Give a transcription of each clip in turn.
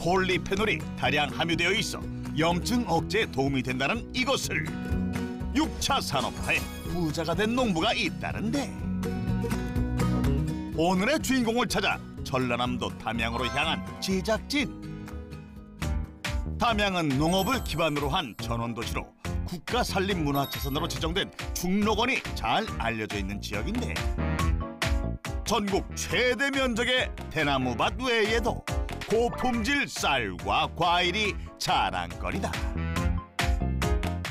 폴리페놀이 다량 함유되어 있어 염증 억제에 도움이 된다는 이것을 6차 산업화에 부자가 된 농부가 있다는데 오늘의 주인공을 찾아 전라남도 담양으로 향한 제작진. 담양은 농업을 기반으로 한 전원도시로 국가산림문화재산으로 지정된 중록원이 잘 알려져 있는 지역인데 전국 최대 면적의 대나무밭 외에도 고품질 쌀과 과일이 자랑거리다.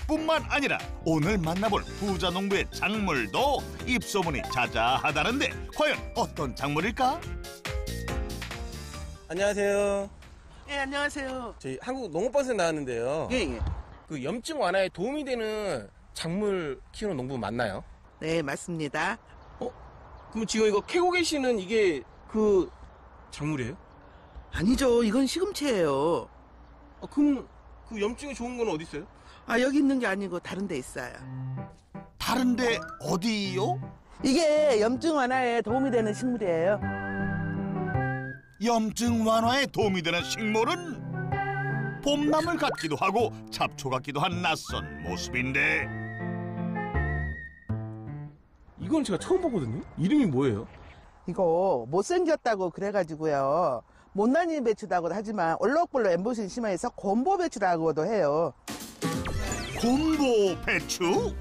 뿐만 아니라 오늘 만나볼 부자 농부의 작물도 입소문이 자자하다는데 과연 어떤 작물일까? 안녕하세요. 네, 안녕하세요. 저희 한국농업버스에 나왔는데요. 예. 그 염증 완화에 도움이 되는 작물 키우는 농부 맞나요? 네, 맞습니다. 그럼 지금 이거 캐고 계시는 이게 그 작물이에요? 아니죠, 이건 시금치예요. 그럼 그 염증이 좋은 건 어디 있어요? 여기 있는 게 아니고 다른 데 있어요. 다른데 어디요? 이게 염증 완화에 도움이 되는 식물이에요. 염증 완화에 도움이 되는 식물은 봄나물 같기도 하고 잡초 같기도 한 낯선 모습인데 이건 제가 처음 보거든요. 이름이 뭐예요? 이거 못생겼다고 그래가지고요. 못난이 배추라고도 하지만 얼럭벌럭 엠보싱 심해서 곰보 배추라고도 해요. 곰보 배추?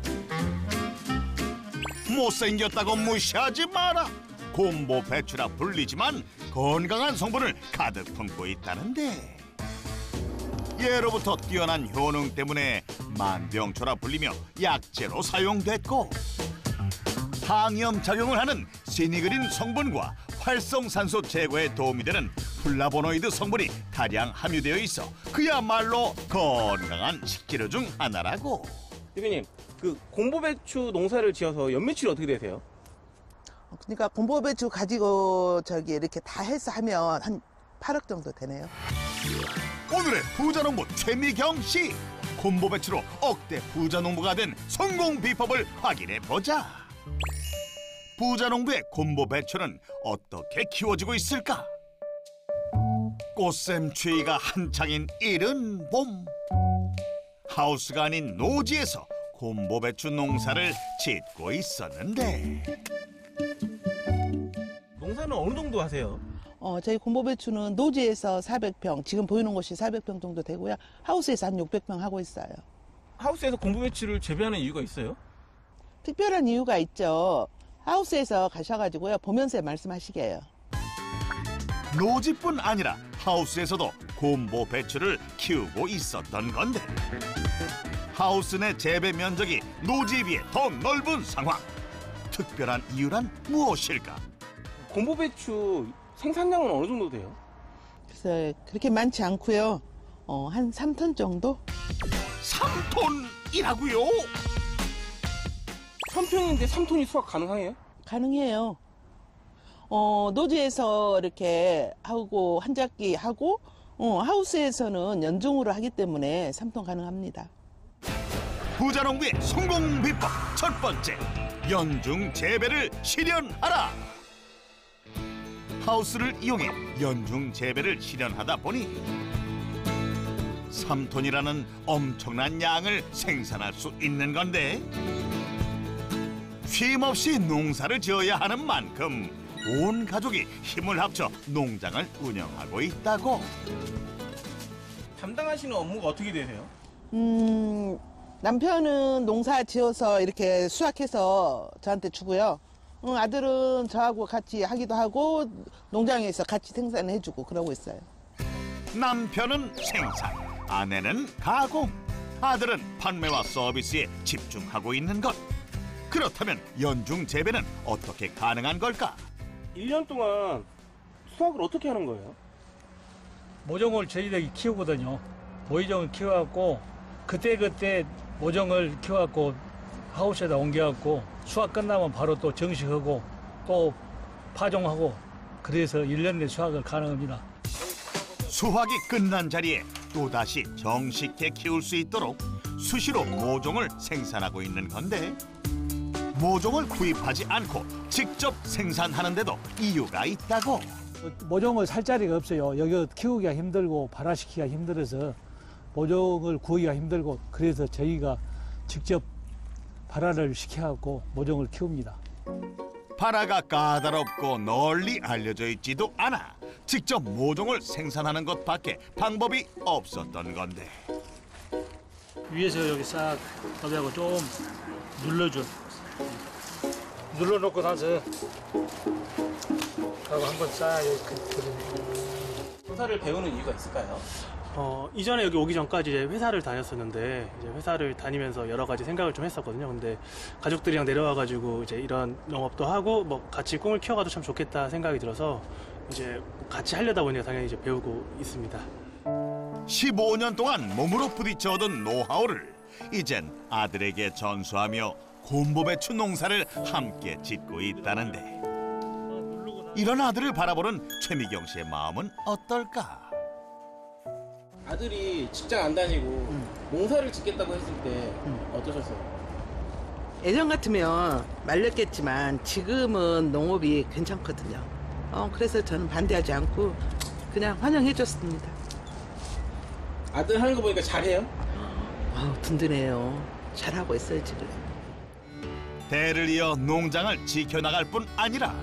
못생겼다고 무시하지 마라. 곰보 배추라 불리지만 건강한 성분을 가득 품고 있다는데 예로부터 뛰어난 효능 때문에 만병초라 불리며 약재로 사용됐고 항염 작용을 하는 시니그린 성분과 활성산소 제거에 도움이 되는 플라보노이드 성분이 다량 함유되어 있어 그야말로 건강한 식재료 중 하나라고. 대표님, 그 곰보배추 농사를 지어서 연매출이 어떻게 되세요? 그러니까 곰보 배추 가지고 이렇게 다 해서 하면 한 8억 정도 되네요. 오늘의 부자농부 최미경 씨, 곰보 배추로 억대 부자농부가 된 성공 비법을 확인해보자. 부자농부의 곰보 배추는 어떻게 키워지고 있을까? 꽃샘추위가 한창인 이른 봄, 하우스가 아닌 노지에서 곰보 배추 농사를 짓고 있었는데 농사는 어느 정도 하세요? 저희 곰보 배추는 노지에서 400평, 지금 보이는 곳이 400평 정도 되고요. 하우스에서 한 600평 하고 있어요. 하우스에서 곰보배추를 재배하는 이유가 있어요? 특별한 이유가 있죠. 하우스에서 가셔가지고요. 보면서 말씀하시게요. 노지뿐 아니라 하우스에서도 곰보 배추를 키우고 있었던 건데 하우스 내 재배 면적이 노지에 비해 더 넓은 상황. 특별한 이유란 무엇일까? 곰보배추 생산량은 어느 정도 돼요? 그래서 그렇게 많지 않고요. 한 3톤 정도? 3톤이라고요? 3평인데 3톤이 수확 가능해요? 가능해요. 노지에서 이렇게 하고 한 작기 하고 하우스에서는 연중으로 하기 때문에 3톤 가능합니다. 부자농부의 성공 비법 첫 번째, 연중 재배를 실현하라. 하우스를 이용해 연중 재배를 실현하다 보니 3톤이라는 엄청난 양을 생산할 수 있는 건데 쉼없이 농사를 지어야 하는 만큼 온 가족이 힘을 합쳐 농장을 운영하고 있다고. 담당하시는 업무가 어떻게 되세요? 남편은 농사 지어서 이렇게 수확해서 저한테 주고요. 아들은 저하고 같이 하기도 하고 농장에서 같이 생산해주고 그러고 있어요. 남편은 생산, 아내는 가공, 아들은 판매와 서비스에 집중하고 있는 것. 그렇다면 연중 재배는 어떻게 가능한 걸까? 1년 동안 수확을 어떻게 하는 거예요? 모종을 저희들이 키우거든요. 모종을 키워갖고 그때 모종을 키워갖고 하우스에다 옮겨갖고 수확 끝나면 바로 또 정식하고 또 파종하고 그래서 1년 내 수확을 가능합니다. 수확이 끝난 자리에 또다시 정식해 키울 수 있도록 수시로 모종을 생산하고 있는 건데 모종을 구입하지 않고 직접 생산하는 데도 이유가 있다고. 모종을 살 자리가 없어요. 여기 키우기가 힘들고 발화시키기가 힘들어서 모종을 구하기가 힘들고 그래서 저희가 직접 발화를 시켜갖고 모종을 키웁니다. 발화가 까다롭고 널리 알려져 있지도 않아 직접 모종을 생산하는 것밖에 방법이 없었던 건데 위에서 여기 싹 더비하고 좀 눌러줘. 눌러놓고 나서 하고 한번 싹 이렇게. 회사를 배우는 이유가 있을까요? 이전에 여기 오기 전까지 이제 회사를 다녔었는데 이제 회사를 다니면서 여러 가지 생각을 좀 했었거든요. 근데 가족들이랑 내려와가지고 이제 이런 농업도 하고 뭐 같이 꿈을 키워가도 참 좋겠다 생각이 들어서 이제 같이 하려다 보니까 당연히 이제 배우고 있습니다. 15년 동안 몸으로 부딪혀 얻은 노하우를 이젠 아들에게 전수하며 곰보배추 농사를 함께 짓고 있다는데 이런 아들을 바라보는 최미경 씨의 마음은 어떨까? 아들이 직장 안 다니고 농사를 짓겠다고 했을 때 어떠셨어요? 예전 같으면 말렸겠지만 지금은 농업이 괜찮거든요. 그래서 저는 반대하지 않고 그냥 환영해줬습니다. 아들 하는 거 보니까 잘해요? 든든해요. 잘하고 있어요 지금. 대를 이어 농장을 지켜나갈 뿐 아니라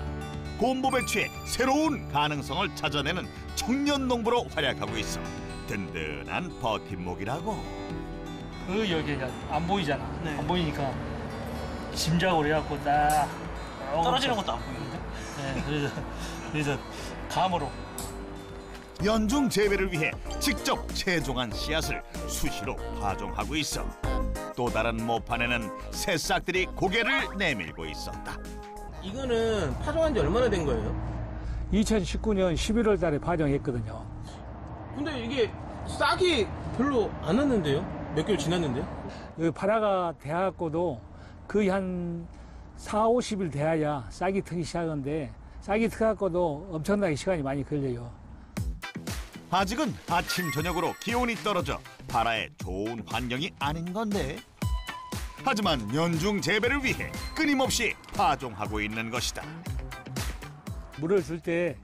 곰보배추의 새로운 가능성을 찾아내는 청년 농부로 활약하고 있어 든든한 버팀목이라고. 여기 안 보이잖아. 안 보이니까 짐작으로 해갖고 딱 떨어지는 것도 안 보이는데? 네, 그래서 감으로. 연중 재배를 위해 직접 채종한 씨앗을 수시로 파종하고 있어 또 다른 모판에는 새싹들이 고개를 내밀고 있었다. 이거는 파종한 지 얼마나 된 거예요? 2019년 11월 달에 파종했거든요. 근데 이게 싹이 별로 안 났는데요? 몇 개월 지났는데요? 여기 발화가 돼갖고도 거의 한 4, 50일 돼야 싹이 트기 시작하는데 싹이 트갖고도 엄청나게 시간이 많이 걸려요. 아직은 아침 저녁으로 기온이 떨어져 발화에 좋은 환경이 아닌 건데 하지만 연중 재배를 위해 끊임없이 파종하고 있는 것이다. 물을 줄 때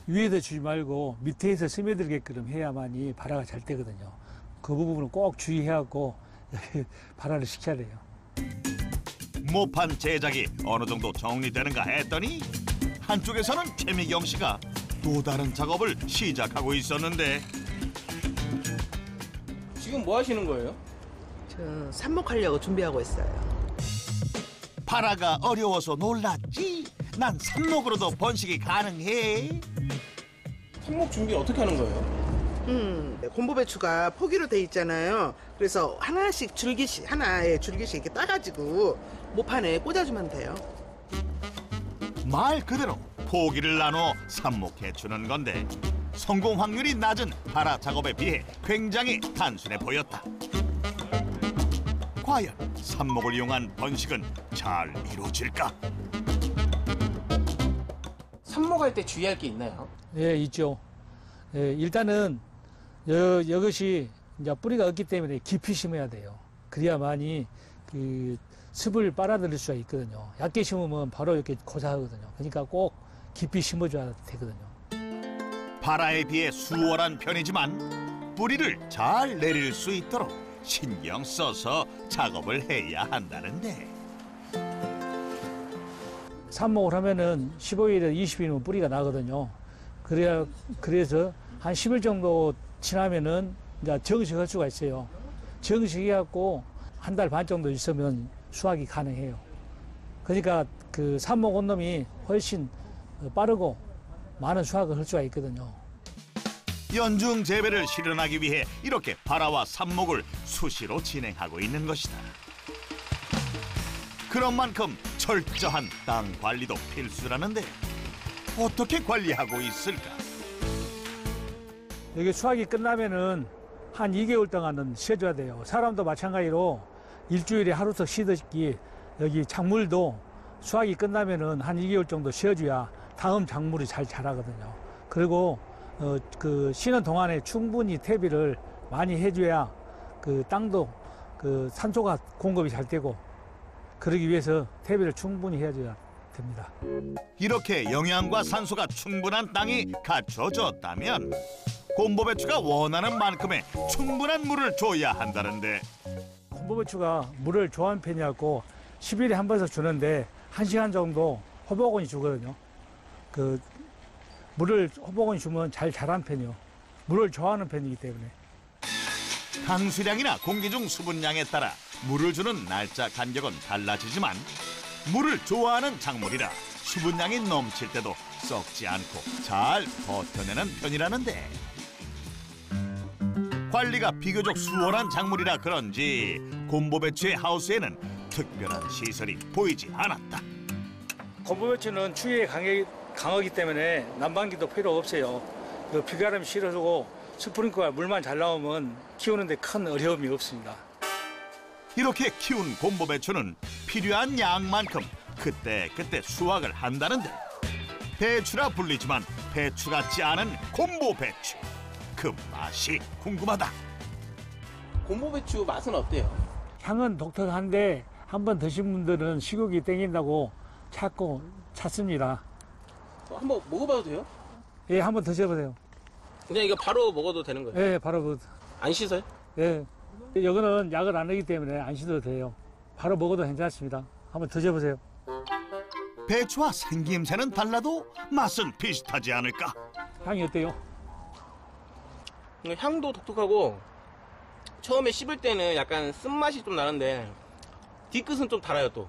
위에서 주지 말고 밑에서 스며들게끔 해야만이 발화가 잘 되거든요. 그 부분을 꼭 주의해갖고 발화를 시켜야 돼요. 모판 제작이 어느 정도 정리되는가 했더니 한쪽에서는 최미경 씨가 또 다른 작업을 시작하고 있었는데 지금 뭐 하시는 거예요? 저 삽목하려고 준비하고 있어요. 발화가 어려워서 놀랐지. 난 삽목으로도 번식이 가능해. 삽목 준비 어떻게 하는 거예요? 곰보배추가 포기로 돼 있잖아요. 그래서 하나씩 하나의 줄기씩 이렇게 따가지고 모판에 꽂아주면 돼요. 말 그대로 포기를 나눠 삽목해 주는 건데 성공 확률이 낮은 발화 작업에 비해 굉장히 단순해 보였다. 과연 삽목을 이용한 번식은 잘 이루어질까? 삽목할 때 주의할 게 있나요? 예, 있죠. 예, 일단은 이것이 이제 뿌리가 없기 때문에 깊이 심어야 돼요. 그래야만이 그 습을 빨아들일 수가 있거든요. 얕게 심으면 바로 이렇게 고사하거든요. 그러니까 꼭 깊이 심어줘야 되거든요. 발화에 비해 수월한 편이지만 뿌리를 잘 내릴 수 있도록 신경 써서 작업을 해야 한다는데 삽목을 하면은 15일에서 20일이면 뿌리가 나거든요. 그래서 한 10일 정도 지나면은 이제 정식할 수가 있어요. 정식해갖고 한 달 반 정도 있으면 수확이 가능해요. 그러니까 그 삽목 온놈이 훨씬 빠르고 많은 수확을 할 수가 있거든요. 연중 재배를 실현하기 위해 이렇게 발화와 삽목을 수시로 진행하고 있는 것이다. 그런 만큼 철저한 땅 관리도 필수라는데 어떻게 관리하고 있을까? 여기 수확이 끝나면은 한 2개월 동안은 쉬어줘야 돼요. 사람도 마찬가지로 일주일에 하루씩 쉬듯이 여기 작물도 수확이 끝나면은 한 2개월 정도 쉬어줘야 다음 작물이 잘 자라거든요. 그리고 그 쉬는 동안에 충분히 퇴비를 많이 해줘야 그 땅도 그 산소가 공급이 잘 되고 그러기 위해서 퇴비를 충분히 해줘야 됩니다. 이렇게 영양과 산소가 충분한 땅이 갖춰졌다면 곰보배추가 원하는 만큼의 충분한 물을 줘야 한다는데 곰보배추가 물을 좋아하는 편이었고 10일에 한 번씩 주는데 1시간 정도 호박원이 주거든요. 그 물을 호박원이 주면 잘 자란 편이요. 물을 좋아하는 편이기 때문에. 강수량이나 공기 중 수분량에 따라 물을 주는 날짜 간격은 달라지지만 물을 좋아하는 작물이라 수분량이 넘칠 때도 썩지 않고 잘 버텨내는 편이라는데 관리가 비교적 수월한 작물이라 그런지 곰보배추의 하우스에는 특별한 시설이 보이지 않았다. 곰보배추는 추위에 강하기 때문에 난방기도 필요 없어요. 그 비바람이 실어주고 스프링클러와 물만 잘 나오면 키우는데 큰 어려움이 없습니다. 이렇게 키운 곰보배추는 필요한 양만큼 그때그때 수확을 한다는데 배추라 불리지만 배추 같지 않은 곰보배추 그 맛이 궁금하다. 곰보배추 맛은 어때요? 향은 독특한데 한번 드신 분들은 식욕이 땡긴다고 찾습니다. 한번 먹어봐도 돼요? 예, 한번 드셔보세요. 그냥 이거 바로 먹어도 되는 거예요? 예, 바로 안 씻어요? 예. 여기는 약을 안 하기 때문에 안 씻어도 돼요. 바로 먹어도 괜찮습니다. 한번 드셔보세요. 배추와 생김새는 달라도 맛은 비슷하지 않을까? 향이 어때요? 향도 독특하고 처음에 씹을 때는 약간 쓴맛이 좀 나는데 뒤끝은 좀 달아요 또.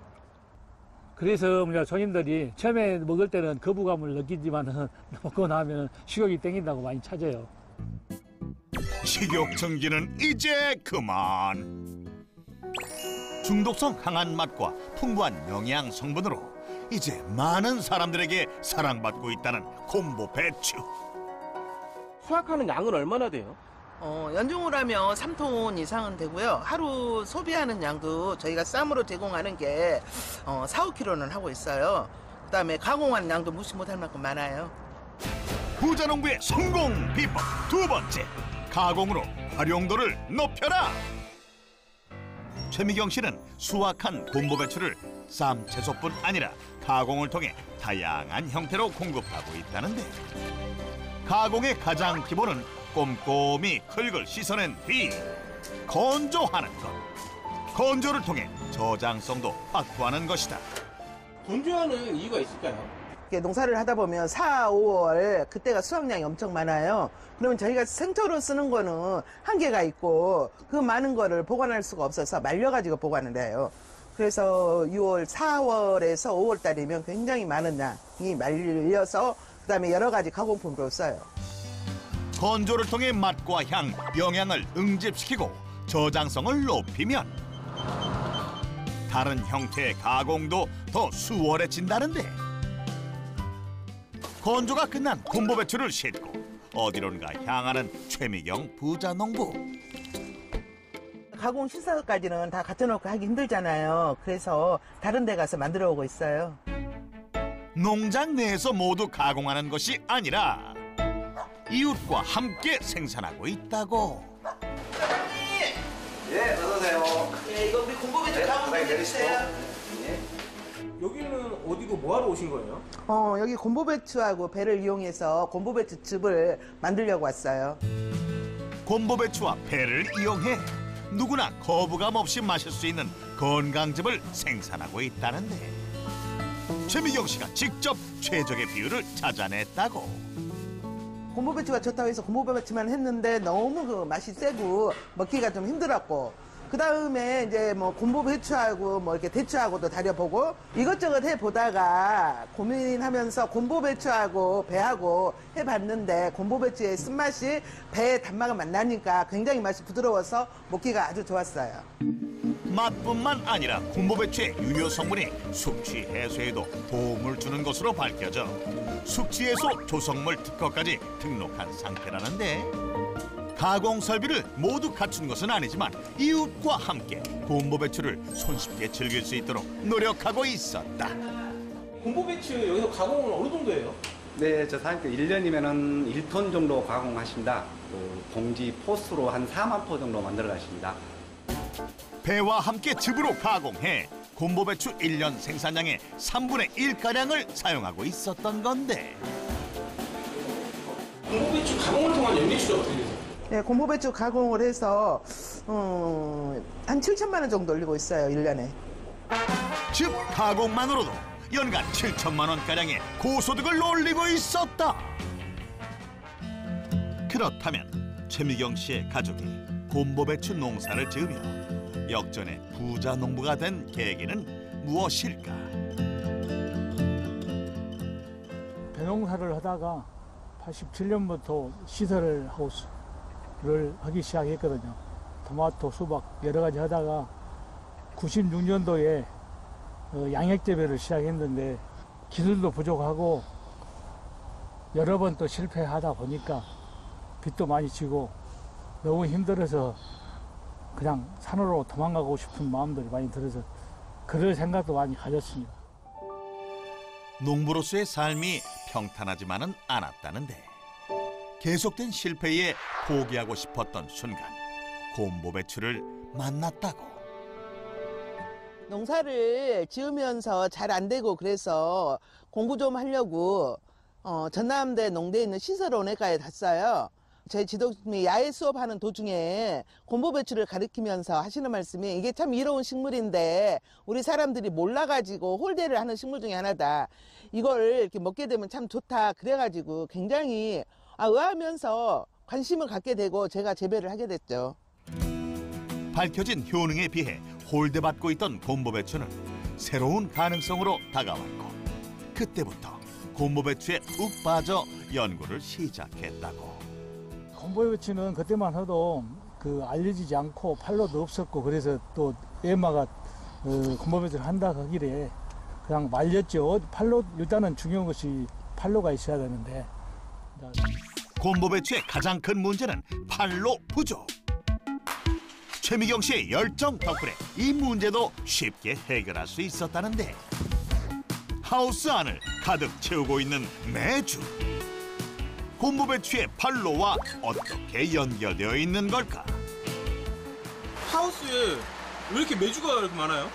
그래서 우리 손님들이 처음에 먹을 때는 거부감을 느끼지만 먹고 나면 식욕이 땡긴다고 많이 찾아요. 식욕 증진은 이제 그만. 중독성 강한 맛과 풍부한 영양 성분으로 이제 많은 사람들에게 사랑받고 있다는 곰보배추. 수확하는 양은 얼마나 돼요? 연중으로 하면 3톤 이상은 되고요. 하루 소비하는 양도 저희가 쌈으로 제공하는 게 4, 5kg는 하고 있어요. 그다음에 가공한 양도 무시 못할 만큼 많아요. 부자농부의 성공 비법 두 번째, 가공으로 활용도를 높여라. 최미경 씨는 수확한 곰보배추를 쌈 채소뿐 아니라 가공을 통해 다양한 형태로 공급하고 있다는데 가공의 가장 기본은 꼼꼼히 흙을 씻어낸 뒤 건조하는 것. 건조를 통해 저장성도 확보하는 것이다. 건조하는 이유가 있을까요? 이렇게 농사를 하다 보면 4, 5월 그때가 수확량이 엄청 많아요. 그러면 저희가 생초로 쓰는 거는 한계가 있고 그 많은 거를 보관할 수가 없어서 말려가지고 보관을 해요. 그래서 6월, 4월에서 5월 달이면 굉장히 많은 양이 말려서 그다음에 여러 가지 가공품으로 써요. 건조를 통해 맛과 향, 영양을 응집시키고 저장성을 높이면 다른 형태의 가공도 더 수월해진다는데 건조가 끝난 곰보배추를 싣고 어디론가 향하는 최미경 부자농부. 가공 시설까지는 다 갖다 놓고 하기 힘들잖아요. 그래서 다른 데 가서 만들어 오고 있어요. 농장 내에서 모두 가공하는 것이 아니라 이웃과 함께 생산하고 있다고. 예, 어서오세요. 네, 이거 우리 곰보배추 가공 좀 해주세요. 여기는 어디고 뭐하러 오신 거예요? 여기 곰보배추하고 배를 이용해서 곰보배추 즙을 만들려고 왔어요. 곰보배추와 배를 이용해 누구나 거부감 없이 마실 수 있는 건강즙을 생산하고 있다는데 최미경 씨가 직접 최적의 비율을 찾아냈다고. 곰보배추가 좋다고 해서 곰보배추만 했는데 너무 그 맛이 세고 먹기가 좀 힘들었고 그 다음에 이제 뭐 곰보배추하고 뭐 이렇게 대추하고도 다려보고 이것저것 해보다가 고민하면서 곰보배추하고 배하고 해봤는데 곰보배추의 쓴맛이 배의 단맛을 만나니까 굉장히 맛이 부드러워서 먹기가 아주 좋았어요. 맛뿐만 아니라 곰보배추의 유효 성분이 숙취 해소에도 도움을 주는 것으로 밝혀져 숙취 해소 조성물 특허까지 등록한 상태라는데 가공 설비를 모두 갖춘 것은 아니지만 이웃과 함께 곰보배추를 손쉽게 즐길 수 있도록 노력하고 있었다. 곰보배추 여기서 가공은 어느 정도예요? 네, 저 사장님께 1년이면은 1톤 정도 가공하신다. 그 봉지 포스로 한 4만 포 정도 만들어 가십니다. 배와 함께 즙으로 가공해 곰보배추 1년 생산량의 3분의 1가량을 사용하고 있었던 건데 곰보배추 가공을 통한 연매출이 어떻게 되세요? 네, 곰보배추 가공을 해서 한 7천만 원 정도 올리고 있어요, 1년에. 즉 가공만으로도 연간 7천만 원가량의 고소득을 올리고 있었다. 그렇다면 최미경 씨의 가족이 곰보배추 농사를 지으며 역전의 부자 농부가 된 계기는 무엇일까? 배농사를 하다가 87년부터 시설 하우스를 하기 시작했거든요. 토마토, 수박 여러 가지 하다가 96년도에 양액재배를 시작했는데 기술도 부족하고 여러 번 또 실패하다 보니까 빚도 많이 지고 너무 힘들어서 그냥 산으로 도망가고 싶은 마음들이 많이 들어서 그럴 생각도 많이 가졌습니다. 농부로서의 삶이 평탄하지만은 않았다는데 계속된 실패에 포기하고 싶었던 순간 곰보배추를 만났다고. 농사를 지으면서 잘 안 되고 그래서 공부 좀 하려고 전남대 농대에 있는 시설원외과에 갔어요. 제 지도님이 야외 수업하는 도중에 곰보배추를 가르치면서 하시는 말씀이 이게 참 이로운 식물인데 우리 사람들이 몰라가지고 홀대를 하는 식물 중에 하나다. 이걸 이렇게 먹게 되면 참 좋다. 그래가지고 굉장히 의아하면서 관심을 갖게 되고 제가 재배를 하게 됐죠. 밝혀진 효능에 비해 홀대받고 있던 곰보배추는 새로운 가능성으로 다가왔고 그때부터 곰보배추에 욱 빠져 연구를 시작했다고. 곰보배추는 그때만 해도 알려지지 않고 팔로도 없었고 그래서 또 애마가 곰보배추를 한다 하길래 그냥 말렸죠. 팔로 일단은 중요한 것이 팔로가 있어야 되는데. 곰보배추의 가장 큰 문제는 팔로 부족. 최미경 씨의 열정 덕분에 이 문제도 쉽게 해결할 수 있었다는데 하우스 안을 가득 채우고 있는 메주. 곰보배추의 팔로와 어떻게 연결되어 있는 걸까? 하우스에 왜 이렇게 메주가 이렇게 많아요?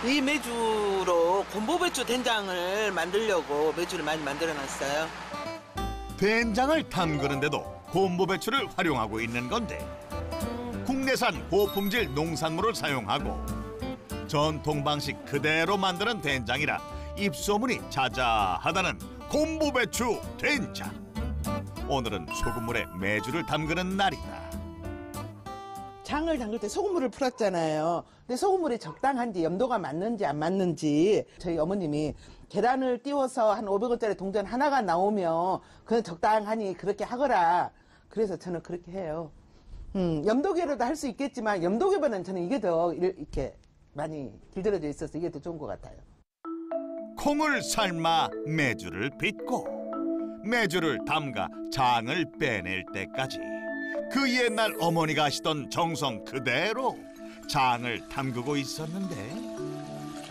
이 메주로 곰보배추 된장을 만들려고 메주를 많이 만들어놨어요. 된장을 담그는데도 곰보배추를 활용하고 있는 건데 국내산 고품질 농산물을 사용하고 전통 방식 그대로 만드는 된장이라 입소문이 자자하다는 곰보배추 된장. 오늘은 소금물에 메주를 담그는 날이다. 장을 담글 때 소금물을 풀었잖아요. 근데 소금물이 적당한지 염도가 맞는지 안 맞는지 저희 어머님이 계란을 띄워서 한 500원짜리 동전 하나가 나오면 그건 적당하니 그렇게 하거라. 그래서 저는 그렇게 해요. 염도계로도 할 수 있겠지만 염도계보다는 저는 이게 더 이렇게 많이 길들여져 있어서 이게 더 좋은 것 같아요. 콩을 삶아 메주를 빚고 메주를 담가 장을 빼낼 때까지 그 옛날 어머니가 하시던 정성 그대로 장을 담그고 있었는데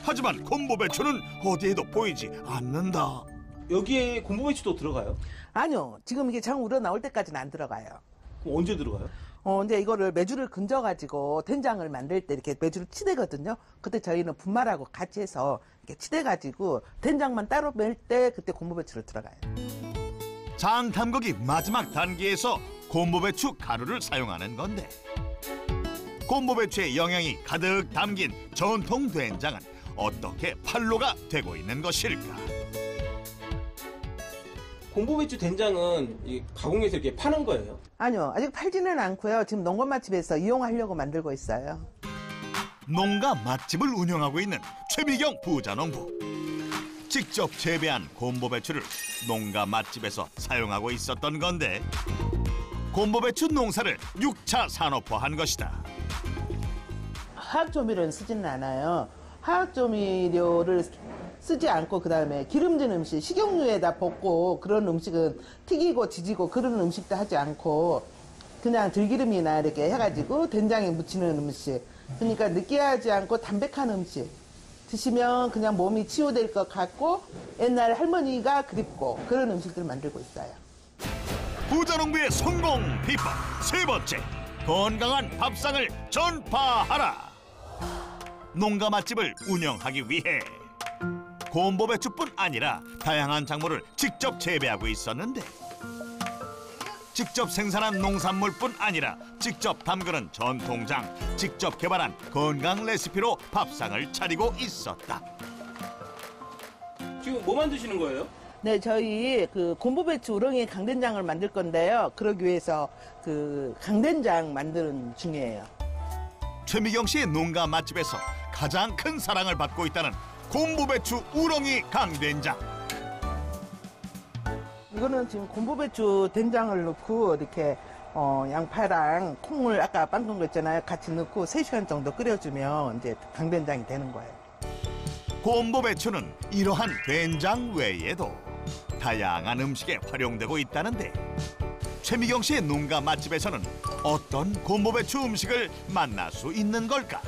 하지만 곰보배추는 어디에도 보이지 않는다. 여기에 곰보배추도 들어가요? 아니요. 지금 이게 장 우러 나올 때까지는 안 들어가요. 그럼 언제 들어가요? 이제 이거를 메주를 건져가지고 된장을 만들 때 이렇게 메주를 치대거든요. 그때 저희는 분말하고 같이 해서 이렇게 치대가지고 된장만 따로 멜 때 그때 곰보배추를 들어가요. 장 담그기 마지막 단계에서 곰보배추 가루를 사용하는 건데 곰보배추의 영양이 가득 담긴 전통 된장은 어떻게 판로가 되고 있는 것일까? 곰보배추 된장은 가공해서 이렇게 파는 거예요? 아니요. 아직 팔지는 않고요. 지금 농가 맛집에서 이용하려고 만들고 있어요. 농가 맛집을 운영하고 있는 최미경 부자농부. 직접 재배한 곰보배추를 농가 맛집에서 사용하고 있었던 건데 곰보배추 농사를 6차 산업화한 것이다. 화학조미료는 쓰지는 않아요. 화학조미료를 쓰지 않고 그다음에 기름진 음식, 식용유에다 볶고 그런 음식은 튀기고 지지고 그런 음식도 하지 않고 그냥 들기름이나 이렇게 해가지고 된장에 묻히는 음식. 그러니까 느끼하지 않고 담백한 음식. 드시면 그냥 몸이 치유될 것 같고 옛날 할머니가 그립고 그런 음식들을 만들고 있어요. 부자농부의 성공 비법 세 번째, 건강한 밥상을 전파하라. 농가 맛집을 운영하기 위해 곰보 배추뿐 아니라 다양한 작물을 직접 재배하고 있었는데 직접 생산한 농산물뿐 아니라 직접 담그는 전통장, 직접 개발한 건강 레시피로 밥상을 차리고 있었다. 지금 뭐 만드시는 거예요? 네, 저희 그 곰보배추 우렁이 강된장을 만들 건데요. 그러기 위해서 그 강된장 만드는 중이에요. 최미경 씨의 농가 맛집에서 가장 큰 사랑을 받고 있다는 곰보배추 우렁이 강된장. 이거는 지금 곰보배추 된장을 넣고 이렇게 양파랑 콩을 아까 빵끈 거 있잖아요. 같이 넣고 3시간 정도 끓여주면 이제 강된장이 되는 거예요. 곰보배추는 이러한 된장 외에도 다양한 음식에 활용되고 있다는데 최미경 씨의 농가 맛집에서는 어떤 곰보배추 음식을 만날 수 있는 걸까?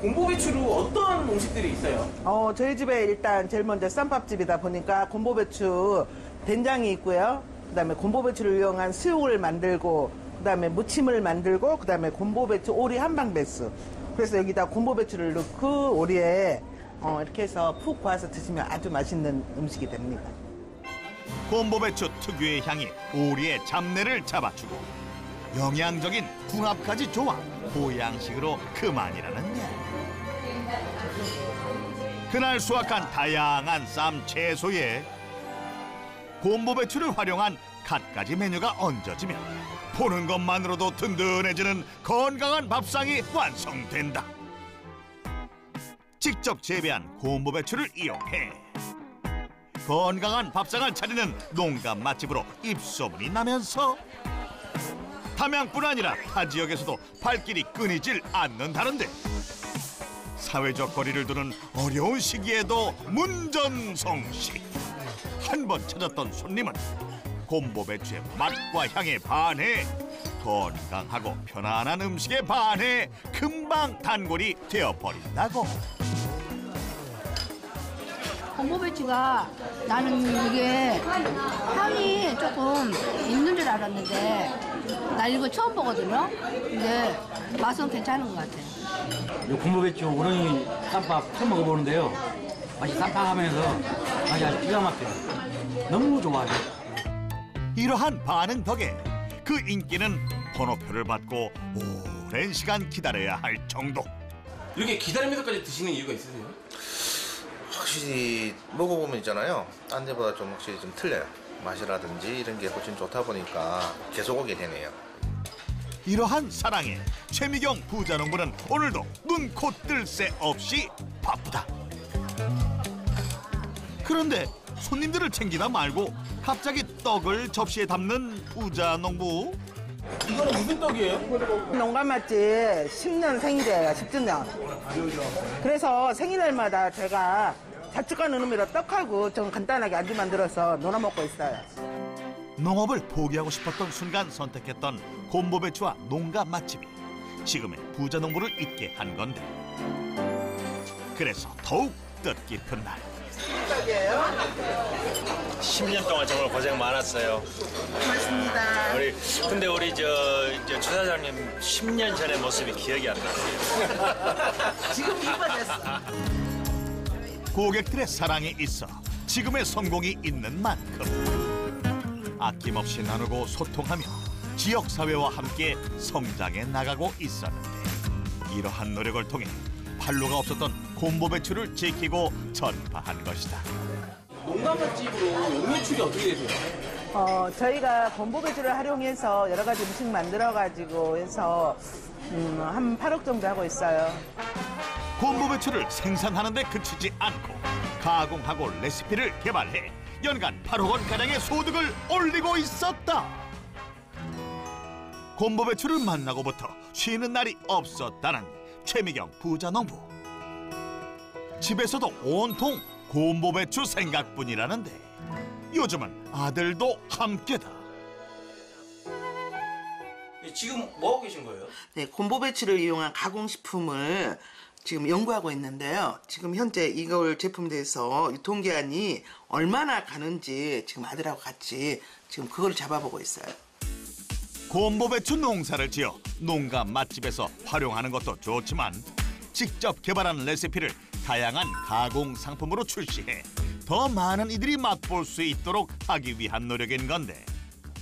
곰보배추로 어떤 음식들이 있어요? 저희 집에 일단 제일 먼저 쌈밥집이다 보니까 곰보배추 된장이 있고요. 그다음에 곰보배추를 이용한 수육을 만들고, 그다음에 무침을 만들고, 그다음에 곰보배추 오리 한방배수. 그래서 여기다 곰보배추를 넣고 오리에 이렇게 해서 푹 구워서 드시면 아주 맛있는 음식이 됩니다. 곰보배추 특유의 향이 오리의 잡내를 잡아주고 영양적인 궁합까지 좋아 보양식으로 그만이라는데 그날 수확한 다양한 쌈 채소에 곰보배추를 활용한 갖가지 메뉴가 얹어지면 보는 것만으로도 든든해지는 건강한 밥상이 완성된다. 직접 재배한 곰보배추를 이용해 건강한 밥상을 차리는 농가 맛집으로 입소문이 나면서 담양뿐 아니라 타 지역에서도 발길이 끊이질 않는다는데 사회적 거리를 두는 어려운 시기에도 문전성시. 한 번 찾았던 손님은 곰보배추의 맛과 향에 반해 건강하고 편안한 음식에 반해 금방 단골이 되어버린다고. 곰보배추가 나는 이게 향이 조금 있는 줄 알았는데 나 이거 처음 보거든요. 근데 맛은 괜찮은 것 같아요. 이 곰보배추 우렁이 쌈밥 처음 먹어보는데요. 맛이 쌈밥하면서 맛이 아주 기가 막혀요. 너무 좋아요. 이러한 반응 덕에 그 인기는 번호표를 받고 오랜 시간 기다려야 할 정도. 이렇게 기다리면서까지 드시는 이유가 있으세요? 확실히 먹어보면 있잖아요. 딴 데보다 좀 확실히 좀 틀려요. 맛이라든지 이런 게 훨씬 좋다 보니까 계속 오게 되네요. 이러한 사랑에 최미경 부자농부는 오늘도 눈, 코 뜰 새 없이 바쁘다. 그런데 손님들을 챙기다 말고 갑자기 떡을 접시에 담는 부자농부. 이거는 무슨 떡이에요? 농가 맛집 10년 생일이에요. 10주년. 그래서 생일날마다 제가 자축 가는 의미로 떡하고 좀 간단하게 안주 만들어서 놀아 먹고 있어요. 농업을 포기하고 싶었던 순간 선택했던 곰보배추와 농가 맛집이 지금의 부자농부를 있게 한 건데 그래서 더욱 뜻깊은 날. 10년 동안 정말 고생 많았어요. 고맙습니다. 근데 우리 저 사장님 10년 전의 모습이 기억이 안 나요. 지금 이뻐졌어. 고객들의 사랑이 있어 지금의 성공이 있는 만큼 아낌없이 나누고 소통하며 지역사회와 함께 성장해 나가고 있었는데 이러한 노력을 통해 판로가 없었던 곰보배추를 지키고 전파한 것이다. 농가 맛집으로 연매출이 어떻게 되세요? 저희가 곰보배추를 활용해서 여러 가지 음식 만들어가지고 해서 한 8억 정도 하고 있어요. 곰보배추를 생산하는 데 그치지 않고 가공하고 레시피를 개발해 연간 8억 원가량의 소득을 올리고 있었다. 곰보배추를 만나고부터 쉬는 날이 없었다는 최미경 부자농부. 집에서도 온통 곰보배추 생각뿐이라는데 요즘은 아들도 함께다. 지금 뭐 하고 계신 거예요? 네, 곰보배추를 이용한 가공식품을 지금 연구하고 있는데요. 지금 현재 이걸 제품돼서 유통기한이 얼마나 가는지 지금 아들하고 같이 지금 그걸 잡아보고 있어요. 곰보배추 농사를 지어 농가 맛집에서 활용하는 것도 좋지만 직접 개발한 레시피를 다양한 가공 상품으로 출시해 더 많은 이들이 맛볼 수 있도록 하기 위한 노력인 건데,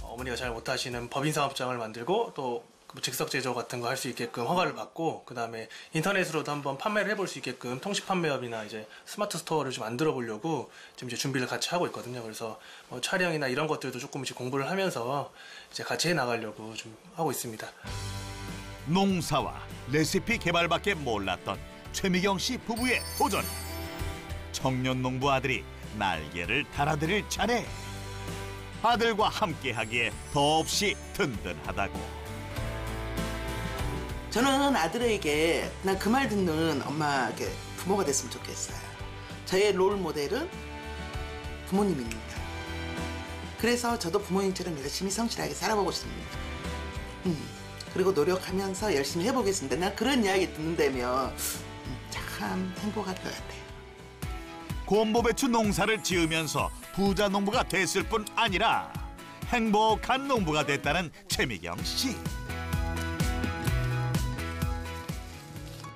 어머니가 잘 못하시는 법인사업장을 만들고 또 즉석 제조 같은 거 할 수 있게끔 허가를 받고, 그 다음에 인터넷으로도 한번 판매를 해볼 수 있게끔 통식 판매업이나 이제 스마트 스토어를 좀 만들어 보려고 지금 이제 준비를 같이 하고 있거든요. 그래서 뭐 촬영이나 이런 것들도 조금씩 공부를 하면서 이제 같이 해 나가려고 좀 하고 있습니다. 농사와 레시피 개발밖에 몰랐던 최미경 씨 부부의 도전. 청년 농부 아들이 날개를 달아드릴 차례. 아들과 함께하기에 더없이 든든하다고. 저는 아들에게 난 그 말 듣는 엄마에게 부모가 됐으면 좋겠어요. 저의 롤 모델은 부모님입니다. 그래서 저도 부모님처럼 열심히 성실하게 살아보고 싶습니다. 그리고 노력하면서 열심히 해보겠습니다. 난 그런 이야기 듣는다면 참 행복할 것 같아요. 곰보배추 농사를 지으면서 부자 농부가 됐을 뿐 아니라 행복한 농부가 됐다는 최미경 씨.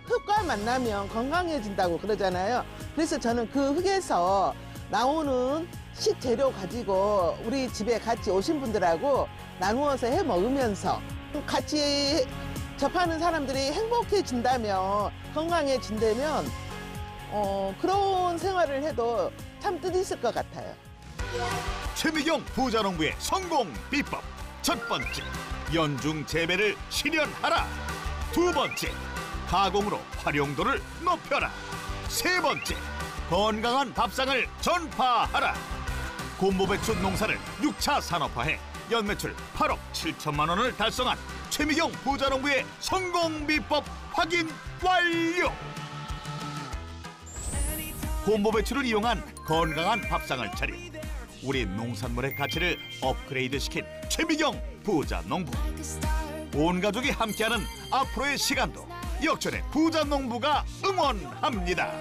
흙과 만나면 건강해진다고 그러잖아요. 그래서 저는 그 흙에서 나오는 식재료 가지고 우리 집에 같이 오신 분들하고 나누어서 해 먹으면서 같이 접하는 사람들이 행복해진다면, 건강해진다면 그런 생활을 해도 참 뜻있을 것 같아요. 최미경 부자농부의 성공 비법. 첫 번째, 연중 재배를 실현하라. 두 번째, 가공으로 활용도를 높여라. 세 번째, 건강한 밥상을 전파하라. 곰보배추 농사를 6차 산업화해 연매출 8억 7천만 원을 달성한 최미경 부자농부의 성공 비법 확인 완료. 곰보배추를 이용한 건강한 밥상을 차려 우리 농산물의 가치를 업그레이드시킨 최미경 부자농부. 온 가족이 함께하는 앞으로의 시간도 역전의 부자농부가 응원합니다.